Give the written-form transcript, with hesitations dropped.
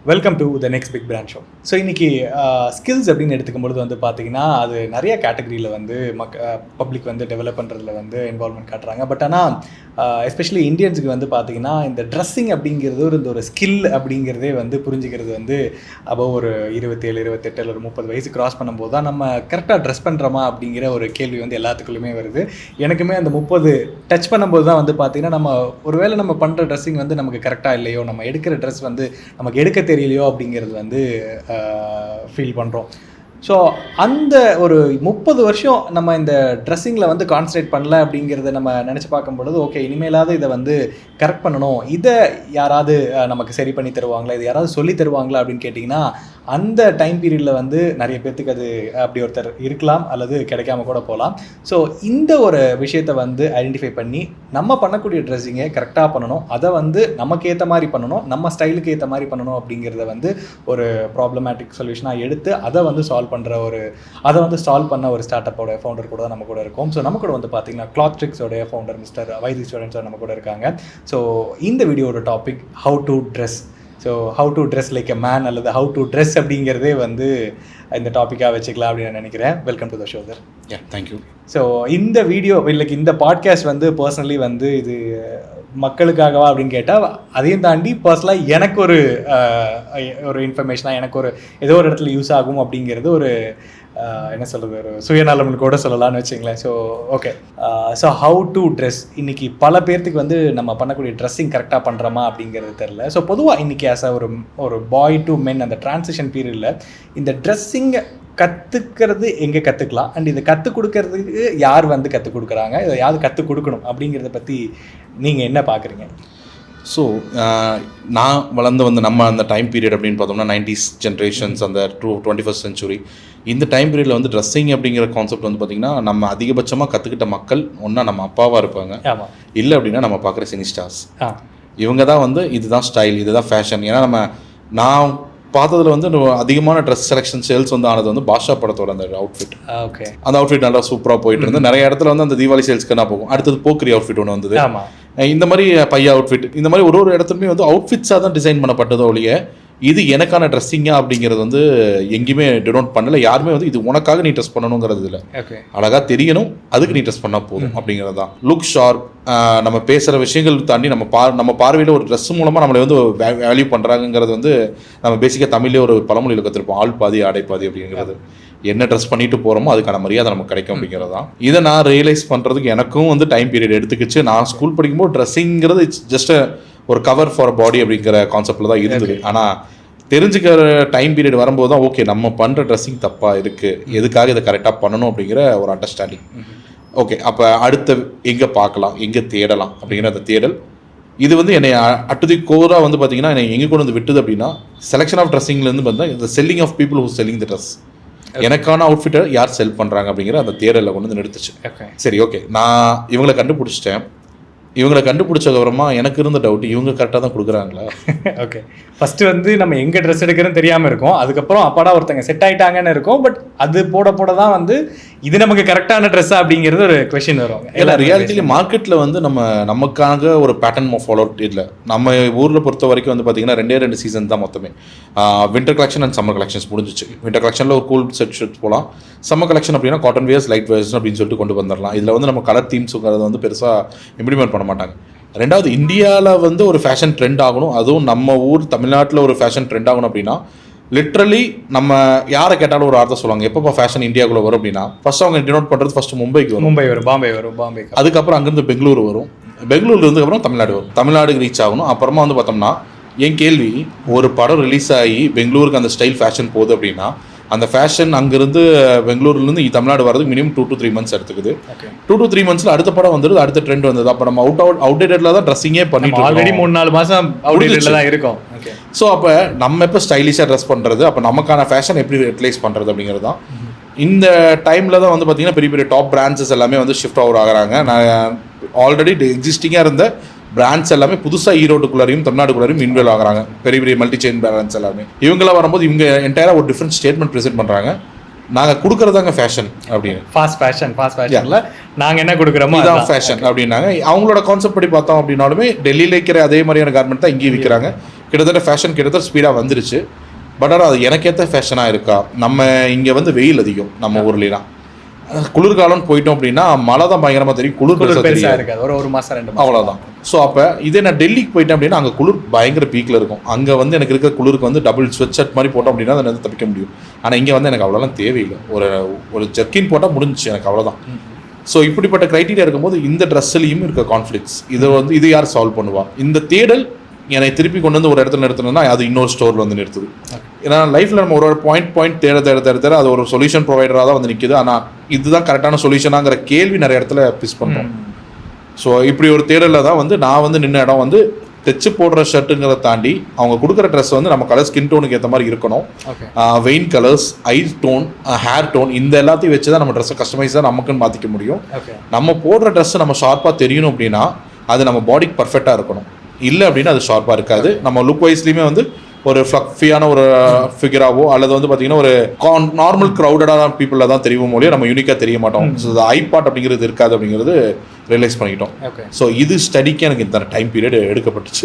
Welcome to the next big brand show. So இன்றைக்கி skills அப்படின்னு எடுத்துக்கும்பொழுது வந்து பார்த்திங்கன்னா அது நிறைய கேட்டகரியில் வந்து பப்ளிக் வந்து டெவலப் பண்ணுறதுல வந்து இன்வால்மெண்ட் காட்டுறாங்க. பட் ஆனால் எஸ்பெஷலி இந்தியன்ஸுக்கு வந்து பார்த்திங்கன்னா இந்த ட்ரெஸ்ஸிங் அப்படிங்கிறது ஒரு ஸ்கில் அப்படிங்கிறதே வந்து புரிஞ்சுக்கிறது வந்து அப்போ ஒரு 27, 28 இல்லை ஒரு 30 வயசு கிராஸ் பண்ணும்போது தான் நம்ம கரெக்டாக ட்ரெஸ் பண்ணுறோமா அப்படிங்கிற ஒரு கேள்வி வந்து எல்லாத்துக்குள்ளுமே வருது. எனக்குமே அந்த 30 டச் பண்ணும்போது தான் வந்து பார்த்திங்கன்னா நம்ம ஒருவேளை நம்ம பண்ணுற ட்ரெஸ்ஸிங் வந்து நமக்கு கரெக்டாக இல்லையோ, நம்ம எடுக்கிற ட்ரெஸ் வந்து நமக்கு எடுக்க தெரியலையோ அப்படிங்கிறது வந்து ஃபீல் பண்ணுறோம். ஸோ அந்த ஒரு 30 வருஷம் நம்ம இந்த ட்ரெஸ்ஸிங்கில் வந்து கான்சன்ட்ரேட் பண்ணல அப்படிங்கிறத நம்ம நினச்சி பார்க்கும்பொழுது ஓகே, இனிமேலாவது இதை வந்து கரெக்ட் பண்ணணும், இதை யாராவது நமக்கு சரி பண்ணி தருவாங்களா, இது யாராவது சொல்லி தருவாங்களா அப்படின்னு கேட்டிங்கன்னா அந்த டைம் பீரியடில் வந்து நிறைய பேர்த்துக்கு அது அப்படி ஒருத்தர் இருக்கலாம் அல்லது கிடைக்காம கூட போகலாம். ஸோ இந்த ஒரு விஷயத்தை வந்து ஐடென்டிஃபை பண்ணி நம்ம பண்ணக்கூடிய ட்ரெஸ்ஸிங்கை கரெக்டாக பண்ணணும், அதை வந்து நமக்கு ஏற்ற மாதிரி பண்ணணும், நம்ம ஸ்டைலுக்கு ஏற்ற மாதிரி பண்ணணும் அப்படிங்கிறத வந்து ஒரு ப்ராப்ளமேட்டிக் சொல்யூஷனாக எடுத்து அதை வந்து சால்வ் பண்ண ஒரு ஸ்டார்ட் அப்போட ஃபவுண்டர் கூட நம்ம கூட இருக்கும். ஸோ நம்ம கூட வந்து பார்த்தீங்கன்னா கிளாத்ட்ரிக்ஸோடைய ஃபவுண்டர் மிஸ்டர் வைதி ஸ்டூடெண்ட்ஸ் நம்ம கூட இருக்காங்க. ஸோ இந்த வீடியோட topic how to dress. So how to dress like a man அல்லது ஹவு டு ட்ரெஸ் அப்படிங்கிறதே வந்து இந்த டாப்பிக்காக வச்சுக்கலாம் அப்படின்னு நான் நினைக்கிறேன். Welcome to the show sir. Thank you. So இந்த வீடியோ லைக் இந்த பாட்காஸ்ட் வந்து பர்சனலி வந்து இது மக்களுக்காகவா அப்படின்னு கேட்டால் அதையும் தாண்டி பர்சனலாக எனக்கு ஒரு இன்ஃபர்மேஷனாக எனக்கு ஏதோ ஒரு இடத்துல யூஸ் ஆகும் அப்படிங்கிறது ஒரு என்ன சொல்கிறது, ஒரு சுயநலம்னு கூட சொல்லலாம்னு வச்சுங்களேன். So okay, so how to dress. இன்றைக்கி பல பேர்த்துக்கு வந்து நம்ம பண்ணக்கூடிய ட்ரெஸ்ஸிங் கரெக்டாக பண்ணுறோமா அப்படிங்கிறது தெரில. ஸோ பொதுவாக இன்றைக்கி ஆஸ் ஒரு பாய் டு மென் அந்த ட்ரான்சிஷன் பீரியடில் இந்த ட்ரெஸ்ஸிங்கை கற்றுக்கிறது எங்கே கற்றுக்கலாம் அண்ட் இதை கற்றுக் கொடுக்கறதுக்கு யார் வந்து கற்றுக் கொடுக்குறாங்க, இதை யார் கற்றுக் கொடுக்கணும் அப்படிங்கிறத பற்றி நீங்கள் என்ன பார்க்குறீங்க? ஸோ நான் வளர்ந்து நம்ம அந்த டைம் பீரியட் அப்படின்னு பார்த்தோம்னா 90s ஜென்ரேஷன்ஸ், அந்த 21st சென்ச்சுரி, இந்த டைம் பீரியடில் வந்து ட்ரெஸ்ஸிங் அப்படிங்கிற கான்செப்ட் வந்து பார்த்திங்கன்னா நம்ம அதிகபட்சமாக கற்றுக்கிட்ட மக்கள் ஒன்றா நம்ம அப்பாவாக இருப்பாங்க, இல்லை அப்படின்னா நம்ம பார்க்குற சினி ஸ்டார்ஸ். இவங்க தான் வந்து இதுதான் ஸ்டைல், இதுதான் ஃபேஷன். ஏன்னா நான் பார்த்ததுல வந்து அதிகமான ட்ரெஸ் செலெக்ஷன் சேல்ஸ் வந்து ஆனது வந்து பாஷா படத்தோட அந்த அவுட்ஃபிட். ஓகே, அந்த அவுட்ஃபிட் நல்லா சூப்பராக போயிட்டு இருந்து நிறைய இடத்துல வந்து அந்த தீபாவளி சேல்ஸ்க்கு என்ன போகும். அடுத்தது போக்ரி அவுட்ஃபிட் ஒன்று வந்தது, இந்த மாதிரி பையா அவுட்ஃபிட், இந்த மாதிரி ஒரு இடத்துலையுமே வந்து அவுட்ஃபிட்ஸாக தான் டிசைன் பண்ணப்பட்டதோ ஒழிய இது எனக்கான ட்ரெஸ்ஸிங்கா அப்படிங்கிறது வந்து எங்கேயுமே டினோட் பண்ணல. யாருமே வந்து இது உனக்காக நீ ட்ரெஸ் பண்ணணுங்கிறது இல்லை, அழகாக தெரியணும் அதுக்கு நீ ட்ரெஸ் பண்ணால் போதும் அப்படிங்கிறது தான். லுக் ஷார்ப், நம்ம பேசுகிற விஷயங்கள் தாண்டி நம்ம பார்வையில் ஒரு ட்ரெஸ் மூலமாக நம்மளை வந்து வேல்யூ பண்ணுறாங்கிறது வந்து நம்ம பேசிக்காக தமிழ்லேயே ஒரு பழமொழியில் கற்றுருப்போம், ஆள் பாதி ஆடை பாதி அப்படிங்கிறது. என்ன ட்ரெஸ் பண்ணிட்டு போகிறோமோ அதுக்கான மரியாதை நமக்கு கிடைக்கும் அப்படிங்கிறது தான். இதை நான் ரியலைஸ் பண்ணுறதுக்கு எனக்கும் வந்து டைம் பீரியட் எடுத்துக்கிச்சு. நான் ஸ்கூல் படிக்கும்போது ட்ரெஸ்ஸிங்கிறது இட்ஸ் ஜஸ்ட் ஒரு கவர் ஃபார் பாடி அப்படிங்கிற கான்செப்டில் தான் இருந்தது. ஆனால் தெரிஞ்சுக்கிற டைம் பீரியட் வரும்போது தான் ஓகே, நம்ம பண்ணுற ட்ரெஸ்ஸிங் தப்பாக இருக்குது, எதுக்காக இதை கரெக்டாக பண்ணணும் அப்படிங்கிற ஒரு அண்டர்ஸ்டாண்டிங். ஓகே, அப்போ அடுத்த எங்கே பார்க்கலாம், எங்கே தேடலாம் அப்படிங்கிற அந்த தேடல் இது வந்து என்னை அட்டுதி கோராக வந்து பார்த்தீங்கன்னா என்னை எங்கே கொண்டு வந்து விட்டுது அப்படின்னா செலெக்ஷன் ஆஃப் ட்ரெஸ்ஸிங்லேருந்து பார்த்தா இந்த selling of people who selling the dress, எனக்கான அவுட்ஃபிட்டை யார் செல் பண்ணுறாங்க அப்படிங்கிற அந்த தேடலில் கொண்டு வந்து நிறுத்துச்சு. சரி, ஓகே, நான் இவங்களை கண்டுபிடிச்சிட்டேன். இவங்களை கண்டுபிடிச்சதுக்கப்புறமா எனக்கு இருந்த டவுட், இவங்க கரெக்டாக தான் கொடுக்குறாங்களா? ஓகே, ஃபஸ்ட்டு வந்து நம்ம எங்கே ட்ரெஸ் எடுக்கிறோன்னு தெரியாமல் இருக்கும், அதுக்கப்புறம் அப்பாடா ஒருத்தங்க செட் ஆகிட்டாங்கன்னு இருக்கும். பட் அது போட தான் வந்து இது நமக்கு கரெக்டான ட்ரெஸ்ஸா அப்படிங்கிறது ஒரு கொஸ்டின் வரும். இல்லை, ரியாலிட்டியில மார்க்கெட்டில் வந்து நமக்காக ஒரு பேட்டர்ன் ஃபாலோ இல்லை. நம்ம ஊரில் பொறுத்த வரைக்கும் வந்து பார்த்தீங்கன்னா 2 சீசன் தான் மொத்தமே. Winter collection and summer collections முடிஞ்சிச்சு. வின்டர் கலெக்ஷனில் ஒரு கூல் ஷர்ட் போகலாம், சம்மர் கலெக்ஷன் அப்படின்னா காட்டன் வேர்ஸ், லைட் வேர்ஸ் அப்படின்னு சொல்லிட்டு கொண்டு வந்துடலாம். இதில் வந்து நம்ம கலர் தீம்ஸுங்கிறத வந்து பெருசாக இம்ப்ளிமெண்ட் பண்ண மாட்டாங்க. ரெண்டாவது, இந்தியாவில் வந்து ஒரு ஃபேஷன் ட்ரெண்ட் ஆகணும், அதுவும் நம்ம ஊர் தமிழ்நாட்டில் ஒரு ஃபேஷன் ட்ரெண்ட் ஆகணும் அப்படின்னா லிட்ரலி நம்ம யாரை கேட்டாலும் ஒரு வார்த்தை சொல்லுவாங்க, எப்போ ஃபேஷன் இந்தியாவுக்குள்ள வரும் அப்படின்னா ஃபர்ஸ்ட் அவங்க டினோட் பண்ணுறது ஃபர்ஸ்ட் மும்பை வரும், பாம்பே, அதுக்கப்புறம் அங்கேருந்து பெங்களூர் வரும், பெங்களூர்ல இருந்துக்கப்புறம் தமிழ்நாடு வரும், தமிழ்நாடுக்கு ரீச் ஆகணும். அப்புறமா வந்து பார்த்தோம்னா என் கேள்வி, ஒரு படம் ரிலீஸ் ஆகி பெங்களூருக்கு அந்த ஸ்டைல் ஃபேஷன் போகுது அப்படின்னா அந்த ஃபேஷன் அங்கேருந்து பெங்களூர்லேருந்து தமிழ்நாடு வரதுக்கு மினிமம் 2 to 3 months எடுத்துக்குது. 2 to 3 months அடுத்த படம் வந்துடுது, அடுத்த ட்ரெண்ட் வந்தது. அப்போ நம்ம அவுட்டேட்டடில் தான் ட்ரெஸ்ஸிங்கே பண்ணிட்டு ஆல்ரெடி 3-4 மாதம் அவுட்டேட்டடில் தான் இருக்கும். ஸோ அப்போ நம்ம எப்போ ஸ்டைலிஷாக ட்ரெஸ் பண்ணுறது, அப்போ நமக்கான ஃபேஷன் எப்படி ரிப்ளேஸ் பண்ணுறது அப்படிங்கிறது தான். இந்த டைமில் தான் வந்து பார்த்திங்கன்னா பெரிய டாப் பிராண்ட்ஸஸ் எல்லாமே வந்து ஷிஃப்ட் ஆகுறாங்க. நான் ஆல்ரெடி எக்ஸிஸ்டிங்காக இருந்த பிராண்ட்ஸ் எல்லாமே புதுசாக ஈரோட்டுக்குள்ளாரையும் தமிழ்நாடுக்குள்ளாரையும் இன்வால்வ் ஆகிறாங்க. பெரிய மல்டி செயின் பிராண்ட்ஸ் எல்லாமே இவங்களாம் வரும்போது இவங்க என்டையராக ஒரு டிஃப்ரெண்ட் ஸ்டேட்மெண்ட் ப்ரெசென்ட் பண்ணுறாங்க. நாங்கள் கொடுக்குறதாங்க ஃபேஷன் அப்படின்னு, ஃபாஸ்ட் ஃபேஷனில் நாங்கள் என்ன கொடுக்குறோமோ அதான் ஃபேஷன் அப்படின்னாங்க. அவங்களோட கான்செப்ட் படி பார்த்தோம் அப்படின்னாலுமே டெல்லியில் இருக்கிற அதே மாதிரியான கார்மெண்ட் தான் இங்கேயும் விற்கிறாங்க. கிட்டத்தட்ட ஃபேஷன் கிட்டத்தட்ட ஸ்பீடாக வந்துருச்சு. பட் ஆனால் அது எனக்கேற்ற ஃபேஷனாக இருக்கா? நம்ம இங்கே வந்து வெயில் அதிகம் நம்ம ஊர்லாம். குளிர்காலம்னு போயிட்டோம் அப்படின்னா மழை தான் பயங்கரமாக தெரியும், குளிர் பெருசாக இருக்காது, ஒரு மாதம் 2 மாதம் அவ்வளோதான். ஸோ அப்போ இதே நான் டெல்லிக்கு போயிட்டேன் அப்படின்னா அங்கே குளிர் பயங்கர பீக்கில் இருக்கும். அங்கே வந்து எனக்கு இருக்கிற குளிருக்கு வந்து டபுள் ஸ்வெட் ஷர்ட் மாதிரி போட்டோம் அப்படின்னா அதை வந்து தப்பிக்க முடியும். ஆனால் இங்கே வந்து எனக்கு அவ்வளோலாம் தேவையில்லை, ஒரு ஜர்க்கின் போட்டால் முடிஞ்சிச்சு எனக்கு, அவ்வளோதான். ஸோ இப்படிப்பட்ட க்ரைட்டீரியா இருக்கும்போது இந்த ட்ரெஸ்ஸுலேயும் இருக்க கான்ஃப்ளிக்ஸ் இது யார் சால்வ் பண்ணுவா? இந்த தேடல் என்னை திருப்பி கொண்டு வந்து ஒரு இடத்துல நிறுத்தணும்னா அது இன்னொரு ஸ்டோரில் வந்து நிறுத்துது. ஏன்னா லைஃப்பில் நம்ம ஒரு பாயிண்ட் தேட அது ஒரு சொல்யூஷன் ப்ரொவைடராக தான் வந்து நிற்கிது. ஆனால் இதுதான் கரெக்டான சொல்யூஷனாங்கிற கேள்வி நிறைய இடத்துல பிஸ் பண்ணுறோம். ஸோ இப்படி ஒரு தேடலில் தான் வந்து நான் வந்து நின்ன இடம் வந்து தைச்சு போடுற ஷர்ட்டுங்கிறத தாண்டி அவங்க கொடுக்குற ட்ரெஸ் வந்து நம்ம கலர் ஸ்கின் டோனுக்கு ஏற்ற மாதிரி இருக்கணும். Vein colours, eye tone, hair tone, இந்த எல்லாத்தையும் வச்சு தான் நம்ம ட்ரெஸ்ஸை கஸ்டமைஸ் தான் நமக்குன்னு மாற்றிக்க முடியும். நம்ம போடுற ட்ரெஸ்ஸை நம்ம ஷார்ப்பாக தெரியணும் அப்படின்னா அது நம்ம பாடிக்கு பர்ஃபெக்டாக இருக்கணும். இல்லை அப்படின்னா அது ஷார்ப்பாக இருக்காது. நம்ம லுக் வைஸ்லையுமே வந்து ஒரு ஃப்ளஃபியான ஒரு ஃபிகராவோ அல்லது வந்து பார்த்தீங்கன்னா ஒரு நார்மல் க்ரௌடடான பீப்புளில் தான் தெரியும் மொழியோ நம்ம யூனிக்காக தெரிய மாட்டோம். ஸோ ஐபாட் அப்படிங்கிறது இருக்காது அப்படிங்கிறது ரியலைஸ் பண்ணிக்கிட்டோம். ஸோ இது ஸ்டடிக்கு எனக்கு இந்த டைம் பீரியட் எடுக்கப்பட்டுச்சு.